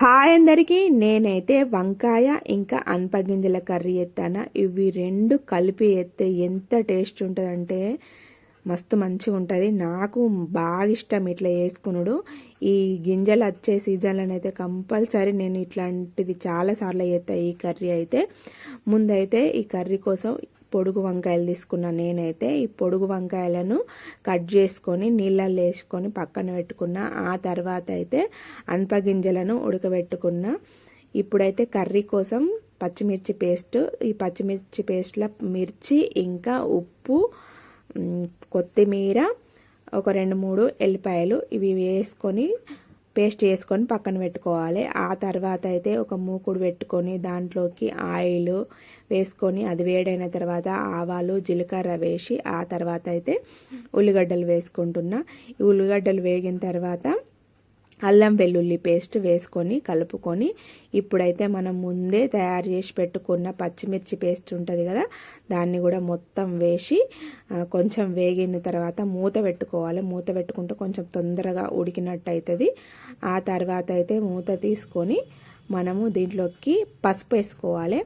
Hi అందరికీ, నేనైతే వంకాయ ఇంకా అనపగింజల కర్రీ ఎత్తాను. ఇవి రెండు కలిపి ఎత్తే ఎంత టేస్ట్ ఉంటుందంటే మస్తు మంచిగా ఉంటుంది. నాకు బాగా ఇష్టం ఇట్లా వేసుకున్నాడు. ఈ గింజలు వచ్చే సీజన్లోనైతే కంపల్సరీ నేను ఇట్లాంటిది చాలాసార్లు చేస్తాను. ఈ కర్రీ అయితే ముందైతే ఈ కర్రీ కోసం పొడుగు వంకాయలు తీసుకున్నాను. నేనైతే ఈ పొడుగు వంకాయలను కట్ చేసుకొని నీళ్ళల్లో వేసుకొని పక్కన పెట్టుకున్నా. ఆ తర్వాత అయితే అనపగింజలను ఉడకబెట్టుకున్నా. ఇప్పుడైతే కర్రీ కోసం పచ్చిమిర్చి పేస్ట్, ఈ పచ్చిమిర్చి పేస్ట్లో మిర్చి ఇంకా ఉప్పు, కొత్తిమీర, ఒక 2-3 ఎల్లిపాయలు ఇవి వేసుకొని పేస్ట్ చేసుకొని పక్కన పెట్టుకోవాలి. ఆ తర్వాత అయితే ఒక మూకుడు పెట్టుకొని దాంట్లోకి ఆయిల్ వేసుకొని అది వేడైన తర్వాత ఆవాలు జీలకర్ర వేసి ఆ తర్వాత అయితే ఉల్లిగడ్డలు వేసుకుంటున్నా. ఈ ఉల్లిగడ్డలు వేగిన తర్వాత అల్లం వెల్లుల్లి పేస్ట్ వేసుకొని కలుపుకొని ఇప్పుడైతే మనం ముందే తయారు చేసి పెట్టుకున్న పచ్చిమిర్చి పేస్ట్ ఉంటుంది కదా, దాన్ని కూడా మొత్తం వేసి కొంచెం వేగిన తర్వాత మూత పెట్టుకోవాలి. మూత పెట్టుకుంటే కొంచెం తొందరగా ఉడికినట్టు అవుతుంది. ఆ తర్వాత అయితే మూత తీసుకొని మనము దీంట్లోకి పసుపు వేసుకోవాలి.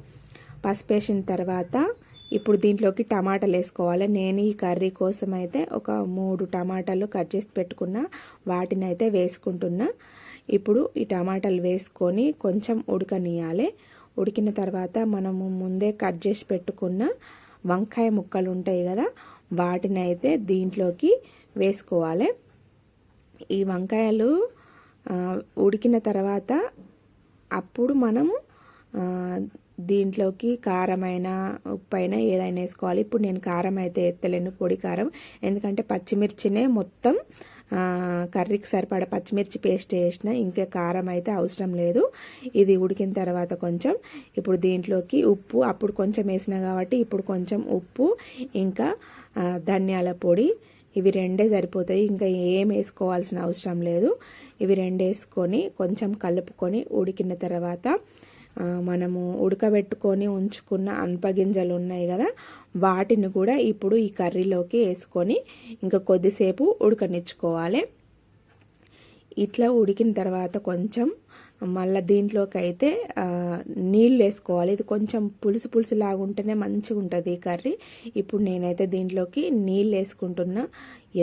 పసుపు వేసిన తర్వాత ఇప్పుడు దీంట్లోకి టమాటాలు వేసుకోవాలి. నేను ఈ కర్రీ కోసం అయితే ఒక 3 టమాటాలు కట్ చేసి పెట్టుకున్నా, వాటిని అయితే వేసుకుంటున్నా. ఇప్పుడు ఈ టమాటాలు వేసుకొని కొంచెం ఉడకనియాలి. ఉడికిన తర్వాత మనము ముందే కట్ చేసి పెట్టుకున్న వంకాయ ముక్కలు ఉంటాయి కదా, వాటిని అయితే దీంట్లోకి వేసుకోవాలి. ఈ వంకాయలు ఉడికిన తర్వాత అప్పుడు మనము దీంట్లోకి కారమైన ఉప్పైనా ఏదైనా వేసుకోవాలి. ఇప్పుడు నేను కారం అయితే ఎత్తలేను, పొడి కారం, ఎందుకంటే పచ్చిమిర్చినే మొత్తం కర్రీకి సరిపడా పచ్చిమిర్చి పేస్ట్ వేసిన, ఇంకా కారం అయితే అవసరం లేదు. ఇది ఉడికిన తర్వాత కొంచెం ఇప్పుడు దీంట్లోకి ఉప్పు అప్పుడు కొంచెం వేసిన కాబట్టి ఇప్పుడు కొంచెం ఉప్పు ఇంకా ధనియాల పొడి, ఇవి 2 సరిపోతాయి. ఇంకా ఏం వేసుకోవాల్సిన అవసరం లేదు. ఇవి 2 వేసుకొని కొంచెం కలుపుకొని ఉడికిన తర్వాత మనము ఉడకబెట్టుకొని ఉంచుకున్న అనపగింజలు ఉన్నాయి కదా, వాటిని కూడా ఇప్పుడు ఈ కర్రీలోకి వేసుకొని ఇంకా కొద్దిసేపు ఉడకనిచ్చుకోవాలి. ఇట్లా ఉడికిన తర్వాత కొంచెం మళ్ళీ దీంట్లోకి అయితే నీళ్ళు వేసుకోవాలి. ఇది కొంచెం పులుసు పులుసు లాగుంటేనే మంచిగా ఉంటుంది ఈ కర్రీ. ఇప్పుడు నేనైతే దీంట్లోకి నీళ్ళు వేసుకుంటున్నా.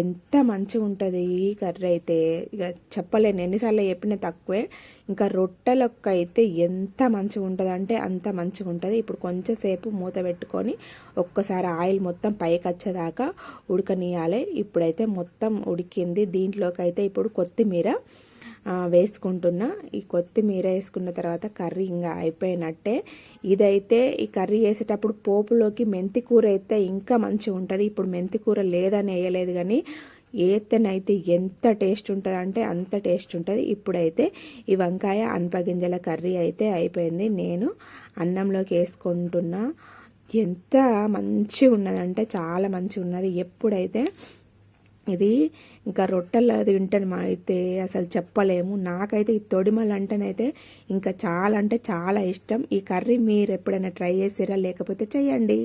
ఎంత మంచిగా ఉంటుంది ఈ కర్రీ అయితే ఇక చెప్పలేను, ఎన్నిసార్లు చెప్పినా తక్కువే. ఇంకా రొట్టెలకు అయితే ఎంత మంచిగా ఉంటుంది అంటే అంత మంచిగా ఉంటుంది. ఇప్పుడు కొంచెం సేపు మూత పెట్టుకొని ఒక్కసారి ఆయిల్ మొత్తం పైకి వచ్చేదాకా ఉడకనియాలి. ఇప్పుడైతే మొత్తం ఉడికింది. దీంట్లోకి అయితే ఇప్పుడు కొత్తిమీర వేసుకుంటున్నా. ఈ కొత్తిమీర వేసుకున్న తర్వాత కర్రీ ఇంకా అయిపోయినట్టే. ఇదైతే ఈ కర్రీ వేసేటప్పుడు పోపులోకి మెంతి కూర అయితే ఇంకా మంచిగా ఉంటుంది. ఇప్పుడు మెంతి కూర లేదని వేయలేదు, కానీ ఏతనైతే ఎంత టేస్ట్ ఉంటుంది అంటే అంత టేస్ట్ ఉంటుంది. ఇప్పుడైతే ఈ వంకాయ అనపగింజల కర్రీ అయితే అయిపోయింది. నేను అన్నంలోకి వేసుకుంటున్నా. ఎంత మంచిగా ఉన్నదంటే చాలా మంచిగా ఉన్నది. ఎప్పుడైతే ఇది ఇంకా రొట్టెలు తింటాను అయితే అసలు చెప్పలేము. నాకైతే ఈ తొడిమలు అంటేనైతే ఇంకా చాలా అంటే చాలా ఇష్టం. ఈ కర్రీ మీరు ఎప్పుడైనా ట్రై చేసారా? లేకపోతే చేయండి.